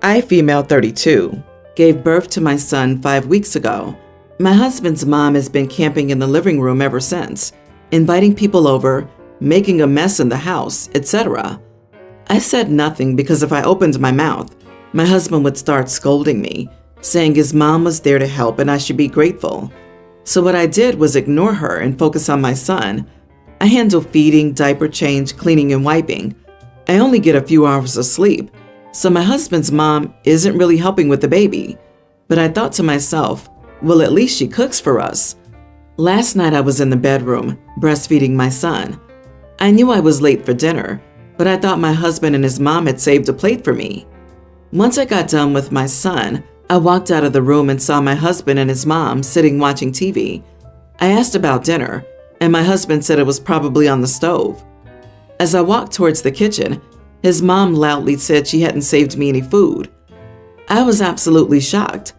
I, female 32, gave birth to my son 5 weeks ago. My husband's mom has been camping in the living room ever since, inviting people over, making a mess in the house, etc. I said nothing because if I opened my mouth, my husband would start scolding me, saying his mom was there to help and I should be grateful. So what I did was ignore her and focus on my son. I handle feeding, diaper change, cleaning, and wiping. I only get a few hours of sleep, so my husband's mom isn't really helping with the baby. But I thought to myself, well, at least she cooks for us. Last night I was in the bedroom, breastfeeding my son. I knew I was late for dinner, but I thought my husband and his mom had saved a plate for me. Once I got done with my son, I walked out of the room and saw my husband and his mom sitting watching TV. I asked about dinner, and my husband said it was probably on the stove. As I walked towards the kitchen, his mom loudly said she hadn't saved me any food. I was absolutely shocked.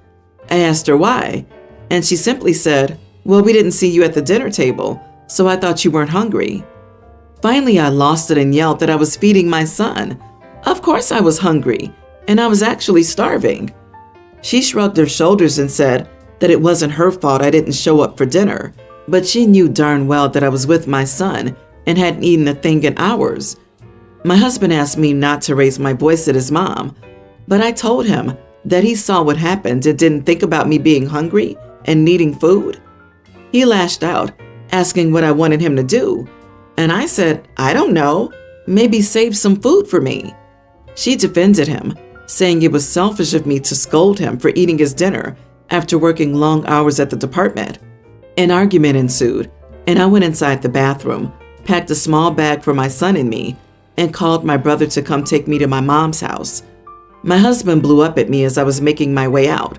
I asked her why, and she simply said, well, we didn't see you at the dinner table, so I thought you weren't hungry. Finally, I lost it and yelled that I was feeding my son. Of course I was hungry, and I was actually starving. She shrugged her shoulders and said that it wasn't her fault I didn't show up for dinner, but she knew darn well that I was with my son and hadn't eaten a thing in hours. My husband asked me not to raise my voice at his mom, but I told him that he saw what happened and didn't think about me being hungry and needing food. He lashed out, asking what I wanted him to do, and I said, I don't know, maybe save some food for me. She defended him, saying it was selfish of me to scold him for eating his dinner after working long hours at the department. An argument ensued, and I went inside the bathroom, packed a small bag for my son and me, and called my brother to come take me to my mom's house. My husband blew up at me as I was making my way out.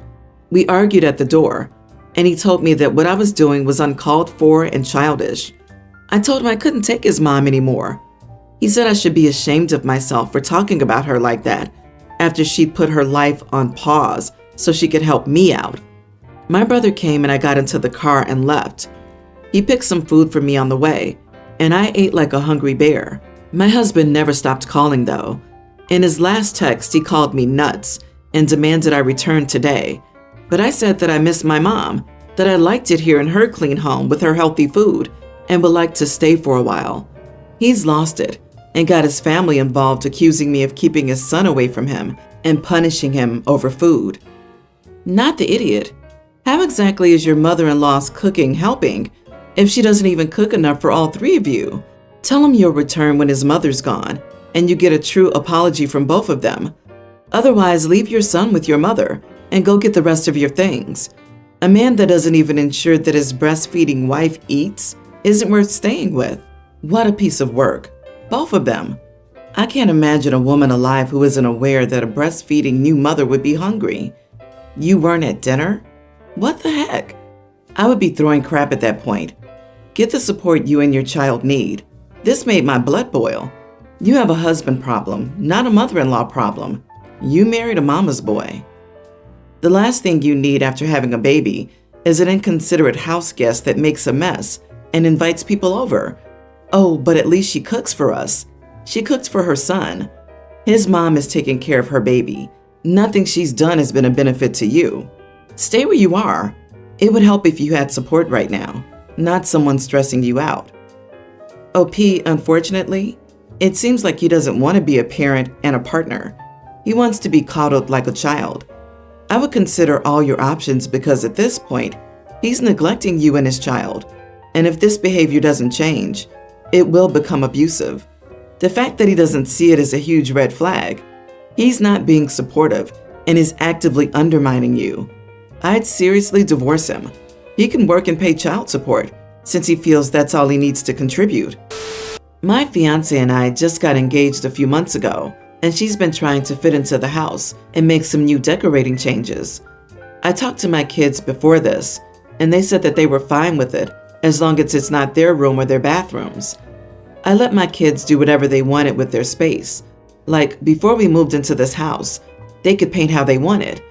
We argued at the door, and he told me that what I was doing was uncalled for and childish. I told him I couldn't take his mom anymore. He said I should be ashamed of myself for talking about her like that after she'd put her life on pause so she could help me out. My brother came and I got into the car and left. He picked some food for me on the way, and I ate like a hungry bear. My husband never stopped calling though. In his last text, he called me nuts and demanded I return today. But I said that I missed my mom, that I liked it here in her clean home with her healthy food, and would like to stay for a while. He's lost it and got his family involved, accusing me of keeping his son away from him and punishing him over food. Not the idiot. How exactly is your mother-in-law's cooking helping if she doesn't even cook enough for all three of you? Tell him you'll return when his mother's gone, and you get a true apology from both of them. Otherwise, leave your son with your mother and go get the rest of your things. A man that doesn't even ensure that his breastfeeding wife eats isn't worth staying with. What a piece of work. Both of them. I can't imagine a woman alive who isn't aware that a breastfeeding new mother would be hungry. You weren't at dinner? What the heck? I would be throwing crap at that point. Get the support you and your child need. This made my blood boil. You have a husband problem, not a mother-in-law problem. You married a mama's boy. The last thing you need after having a baby is an inconsiderate house guest that makes a mess and invites people over. Oh, but at least she cooks for us. She cooks for her son. His mom is taking care of her baby. Nothing she's done has been a benefit to you. Stay where you are. It would help if you had support right now, not someone stressing you out. OP, unfortunately, it seems like he doesn't want to be a parent and a partner. He wants to be coddled like a child. I would consider all your options because at this point, he's neglecting you and his child. And if this behavior doesn't change, it will become abusive. The fact that he doesn't see it is a huge red flag. He's not being supportive and is actively undermining you. I'd seriously divorce him. He can work and pay child support since he feels that's all he needs to contribute. My fiance and I just got engaged a few months ago, and she's been trying to fit into the house and make some new decorating changes. I talked to my kids before this, and they said that they were fine with it as long as it's not their room or their bathrooms. I let my kids do whatever they wanted with their space. Like, before we moved into this house, they could paint how they wanted.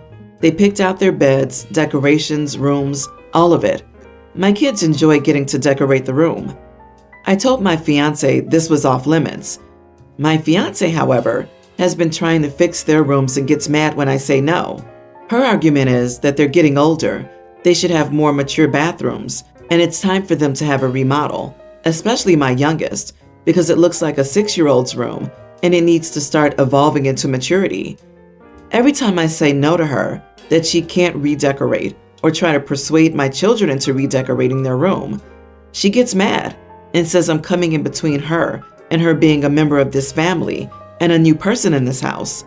They picked out their beds, decorations, rooms, all of it. My kids enjoy getting to decorate the room. I told my fiance this was off limits. My fiance, however, has been trying to fix their rooms and gets mad when I say no. Her argument is that they're getting older, they should have more mature bathrooms, and it's time for them to have a remodel, especially my youngest, because it looks like a 6-year-old's room and it needs to start evolving into maturity. Every time I say no to her, that she can't redecorate or try to persuade my children into redecorating their room, she gets mad and says I'm coming in between her and her being a member of this family and a new person in this house.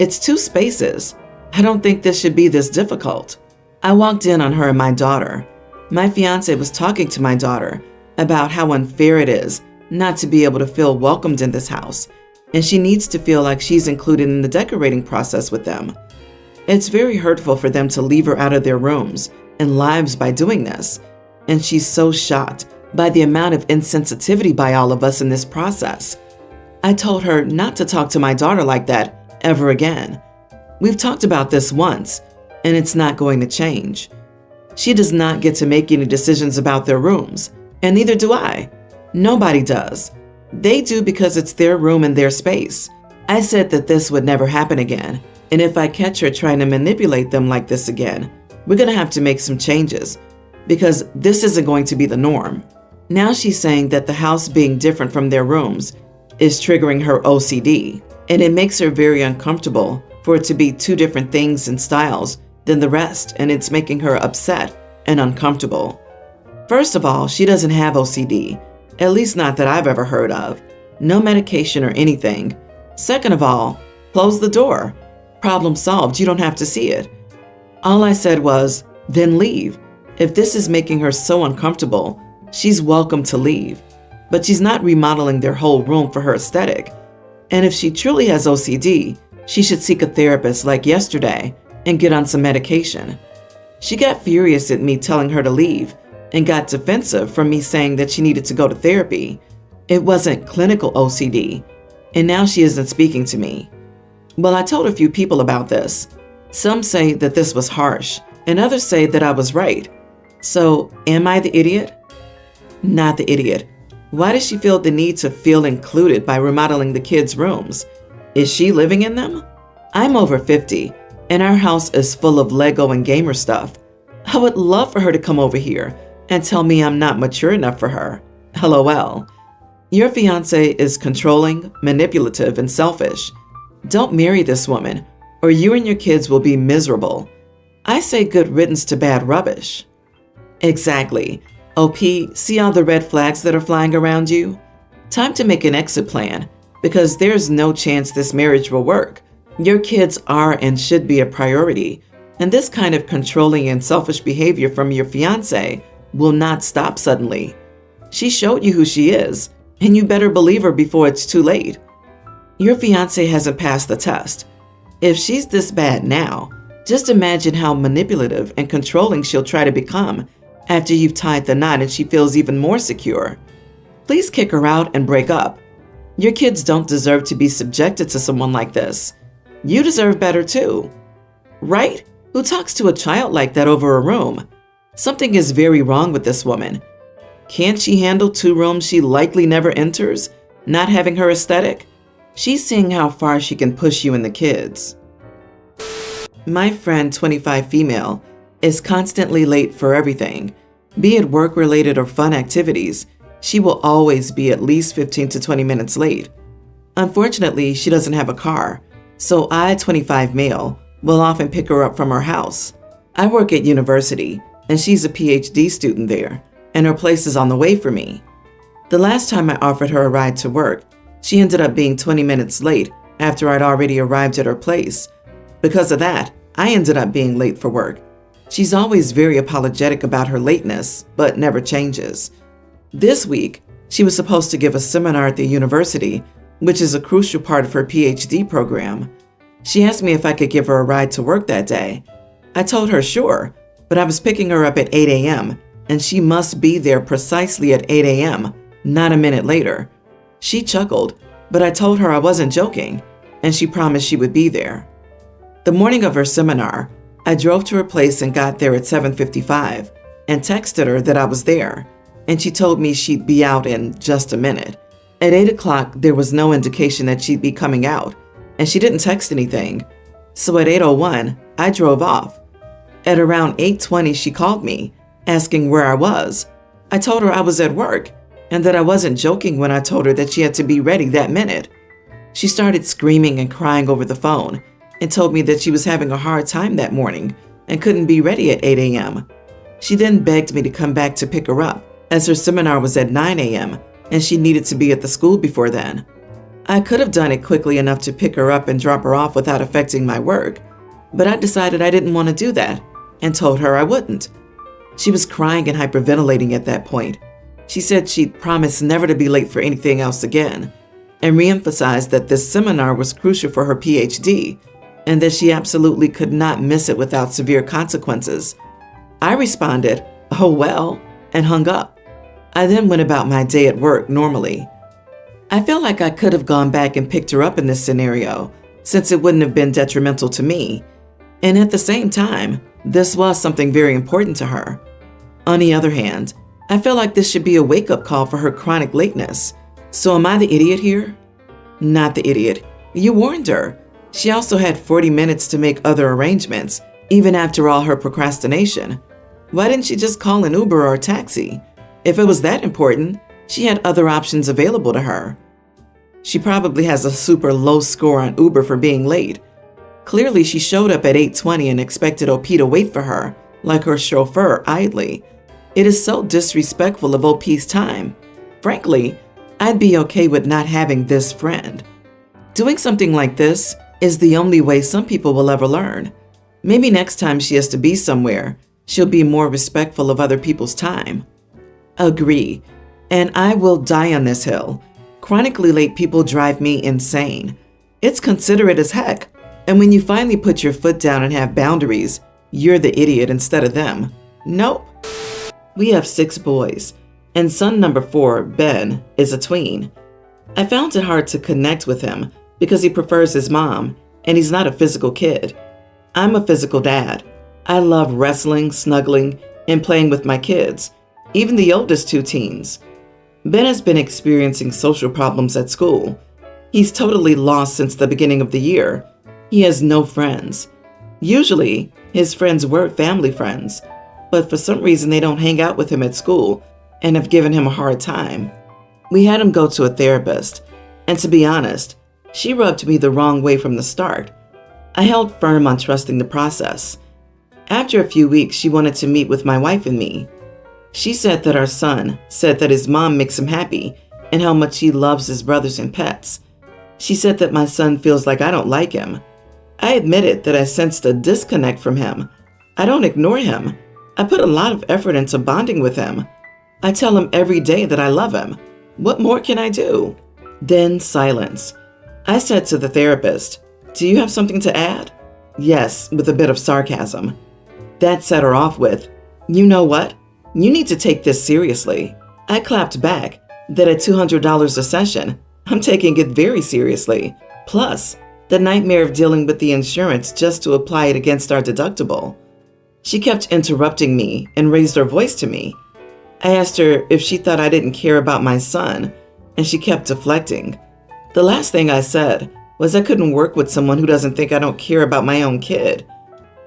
It's 2 spaces. I don't think this should be this difficult. I walked in on her and my daughter. My fiance was talking to my daughter about how unfair it is not to be able to feel welcomed in this house, and she needs to feel like she's included in the decorating process with them. It's very hurtful for them to leave her out of their rooms and lives by doing this, and she's so shocked by the amount of insensitivity by all of us in this process. I told her not to talk to my daughter like that ever again. We've talked about this once, and it's not going to change. She does not get to make any decisions about their rooms, and neither do I. Nobody does. They do because it's their room and their space. I said that this would never happen again, and if I catch her trying to manipulate them like this again, we're going to have to make some changes, because this isn't going to be the norm. Now she's saying that the house being different from their rooms is triggering her OCD, and it makes her very uncomfortable for it to be 2 different things and styles than the rest, and it's making her upset and uncomfortable. First of all, she doesn't have OCD, at least not that I've ever heard of. No medication or anything. Second of all, close the door. Problem solved, you don't have to see it. All I said was, then leave. If this is making her so uncomfortable, she's welcome to leave. But she's not remodeling their whole room for her aesthetic. And if she truly has OCD, she should seek a therapist like yesterday and get on some medication. She got furious at me telling her to leave and got defensive from me saying that she needed to go to therapy. It wasn't clinical OCD, and now she isn't speaking to me. Well, I told a few people about this. Some say that this was harsh, and others say that I was right. So, am I the idiot? Not the idiot. Why does she feel the need to feel included by remodeling the kids' rooms? Is she living in them? I'm over 50, and our house is full of Lego and gamer stuff. I would love for her to come over here and tell me I'm not mature enough for her. LOL. Your fiance is controlling, manipulative, and selfish. Don't marry this woman, or you and your kids will be miserable. I say good riddance to bad rubbish. Exactly. OP, see all the red flags that are flying around you? Time to make an exit plan, because there's no chance this marriage will work. Your kids are and should be a priority, and this kind of controlling and selfish behavior from your fiance will not stop suddenly. She showed you who she is, and you better believe her before it's too late. Your fiance hasn't passed the test. If she's this bad now, just imagine how manipulative and controlling she'll try to become after you've tied the knot and she feels even more secure. Please kick her out and break up. Your kids don't deserve to be subjected to someone like this. You deserve better too. Right? Who talks to a child like that over a room? Something is very wrong with this woman. Can't she handle 2 rooms she likely never enters, not having her aesthetic? She's seeing how far she can push you and the kids. My friend, 25 female, is constantly late for everything. Be it work-related or fun activities, she will always be at least 15 to 20 minutes late. Unfortunately, she doesn't have a car, so I, 25 male, will often pick her up from her house. I work at university, and she's a PhD student there, and her place is on the way for me. The last time I offered her a ride to work, she ended up being 20 minutes late after I'd already arrived at her place. Because of that, I ended up being late for work. She's always very apologetic about her lateness, but never changes. This week, she was supposed to give a seminar at the university, which is a crucial part of her PhD program. She asked me if I could give her a ride to work that day. I told her sure, but I was picking her up at 8 a.m., and she must be there precisely at 8 a.m., not a minute later. She chuckled, but I told her I wasn't joking, and she promised she would be there. The morning of her seminar, I drove to her place and got there at 7:55 and texted her that I was there, and she told me she'd be out in just a minute. At 8 o'clock, there was no indication that she'd be coming out, and she didn't text anything. So at 8:01, I drove off. At around 8:20, she called me, asking where I was. I told her I was at work and that I wasn't joking when I told her that she had to be ready that minute. She started screaming and crying over the phone and told me that she was having a hard time that morning and couldn't be ready at 8 a.m. She then begged me to come back to pick her up, as her seminar was at 9 a.m. and she needed to be at the school before then. I could have done it quickly enough to pick her up and drop her off without affecting my work, but I decided I didn't want to do that and told her I wouldn't. She was crying and hyperventilating at that point. She said she'd promised never to be late for anything else again, and reemphasized that this seminar was crucial for her PhD and that she absolutely could not miss it without severe consequences. I responded, "Oh well," and hung up. I then went about my day at work normally. I feel like I could have gone back and picked her up in this scenario, since it wouldn't have been detrimental to me. And at the same time, this was something very important to her. On the other hand, I feel like this should be a wake-up call for her chronic lateness. So am I the idiot here? Not the idiot. You warned her. She also had 40 minutes to make other arrangements, even after all her procrastination. Why didn't she just call an Uber or a taxi? If it was that important, she had other options available to her. She probably has a super low score on Uber for being late. Clearly, she showed up at 8:20 and expected OP to wait for her, like her chauffeur, idly. It is so disrespectful of OP's time. Frankly, I'd be okay with not having this friend. Doing something like this is the only way some people will ever learn. Maybe next time she has to be somewhere, she'll be more respectful of other people's time. Agree. And I will die on this hill. Chronically late people drive me insane. It's considerate as heck. And when you finally put your foot down and have boundaries, you're the idiot instead of them. Nope. We have 6 boys, and son number 4, Ben, is a tween. I found it hard to connect with him because he prefers his mom, and he's not a physical kid. I'm a physical dad. I love wrestling, snuggling, and playing with my kids, even the oldest 2 teens. Ben has been experiencing social problems at school. He's totally lost since the beginning of the year. He has no friends. Usually, his friends were family friends, but for some reason they don't hang out with him at school and have given him a hard time. We had him go to a therapist, and to be honest, she rubbed me the wrong way from the start. I held firm on trusting the process. After a few weeks, she wanted to meet with my wife and me. She said that our son said that his mom makes him happy and how much he loves his brothers and pets. She said that my son feels like I don't like him. I admitted that I sensed a disconnect from him. I don't ignore him. I put a lot of effort into bonding with him. I tell him every day that I love him. What more can I do? Then silence. I said to the therapist, "Do you have something to add?" Yes, with a bit of sarcasm. That set her off with, "You know what? You need to take this seriously." I clapped back that at $200 a session, I'm taking it very seriously. Plus, the nightmare of dealing with the insurance just to apply it against our deductible. She kept interrupting me and raised her voice to me. I asked her if she thought I didn't care about my son, and she kept deflecting. The last thing I said was I couldn't work with someone who doesn't think I don't care about my own kid.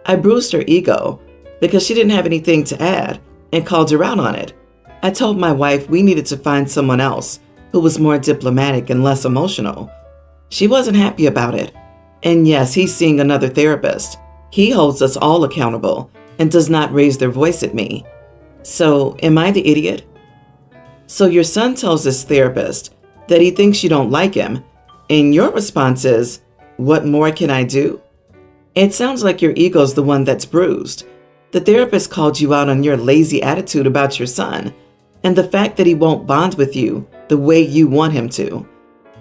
I bruised her ego because she didn't have anything to add and called her out on it. I told my wife we needed to find someone else who was more diplomatic and less emotional. She wasn't happy about it. And yes, he's seeing another therapist. He holds us all accountable and does not raise their voice at me. So, am I the idiot? So your son tells this therapist that he thinks you don't like him, and your response is, "What more can I do?" It sounds like your ego's the one that's bruised. The therapist called you out on your lazy attitude about your son, and the fact that he won't bond with you the way you want him to.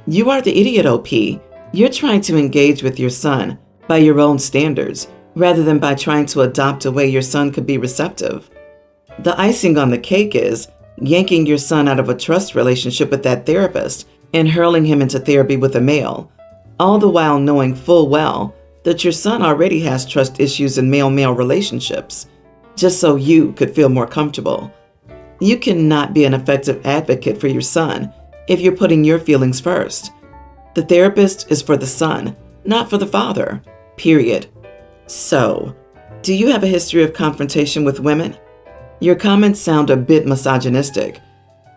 You are the idiot, OP. You're trying to engage with your son by your own standards, rather than by trying to adopt a way your son could be receptive. The icing on the cake is yanking your son out of a trust relationship with that therapist and hurling him into therapy with a male, all the while knowing full well that your son already has trust issues in male-male relationships, just so you could feel more comfortable. You cannot be an effective advocate for your son if you're putting your feelings first. The therapist is for the son, not for the father. Period. So, do you have a history of confrontation with women? Your comments sound a bit misogynistic.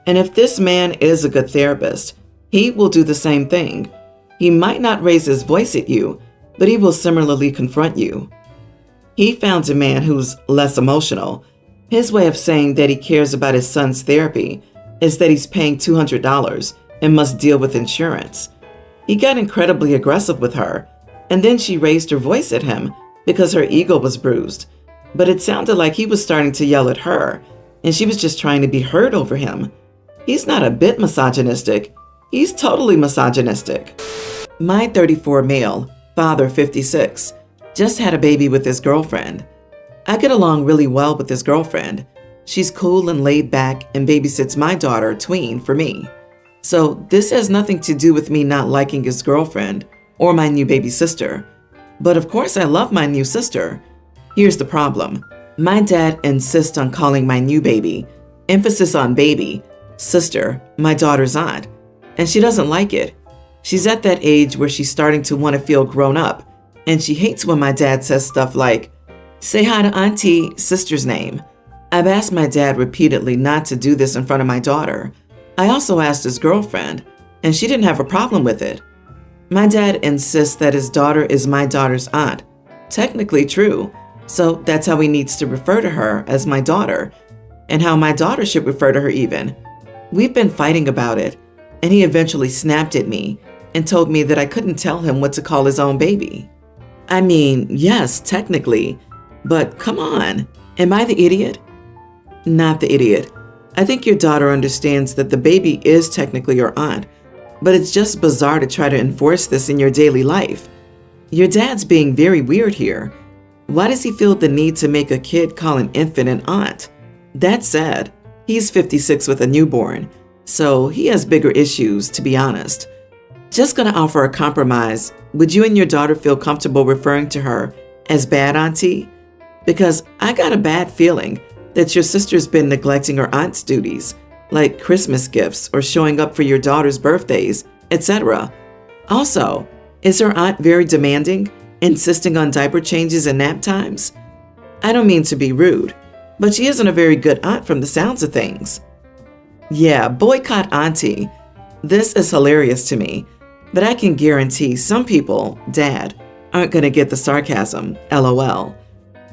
And if this man is a good therapist, he will do the same thing. He might not raise his voice at you, but he will similarly confront you. He found a man who's less emotional. His way of saying that he cares about his son's therapy is that he's paying $200 and must deal with insurance. He got incredibly aggressive with her, and then she raised her voice at him because her ego was bruised. But it sounded like he was starting to yell at her, and she was just trying to be heard over him. He's not a bit misogynistic. He's totally misogynistic. My 34 male, father 56, just had a baby with his girlfriend. I get along really well with his girlfriend. She's cool and laid back and babysits my daughter, tween, for me. So this has nothing to do with me not liking his girlfriend or my new baby sister. But of course I love my new sister. Here's the problem. My dad insists on calling my new baby, emphasis on baby, sister, my daughter's aunt, and she doesn't like it. She's at that age where she's starting to want to feel grown up, and she hates when my dad says stuff like, "Say hi to Auntie, sister's name." I've asked my dad repeatedly not to do this in front of my daughter. I also asked his girlfriend, and she didn't have a problem with it. My dad insists that his daughter is my daughter's aunt. Technically true, so that's how he needs to refer to her, as my daughter, and how my daughter should refer to her even. We've been fighting about it, and he eventually snapped at me and told me that I couldn't tell him what to call his own baby. I mean, yes, technically, but come on, am I the idiot? Not the idiot. I think your daughter understands that the baby is technically your aunt, but it's just bizarre to try to enforce this in your daily life. Your dad's being very weird here. Why does he feel the need to make a kid call an infant an aunt? That's sad. He's 56 with a newborn, so he has bigger issues, to be honest. Just gonna offer a compromise. Would you and your daughter feel comfortable referring to her as Bad Auntie? Because I got a bad feeling that your sister's been neglecting her aunt's duties, like Christmas gifts or showing up for your daughter's birthdays, etc. Also, is her aunt very demanding, insisting on diaper changes and nap times? I don't mean to be rude, but she isn't a very good aunt from the sounds of things. Yeah, boycott Auntie. This is hilarious to me, but I can guarantee some people, Dad, aren't going to get the sarcasm, LOL.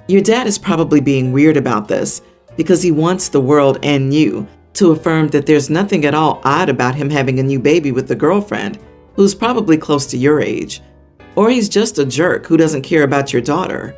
Your dad is probably being weird about this because he wants the world and you to affirm that there's nothing at all odd about him having a new baby with a girlfriend who's probably close to your age. Or he's just a jerk who doesn't care about your daughter.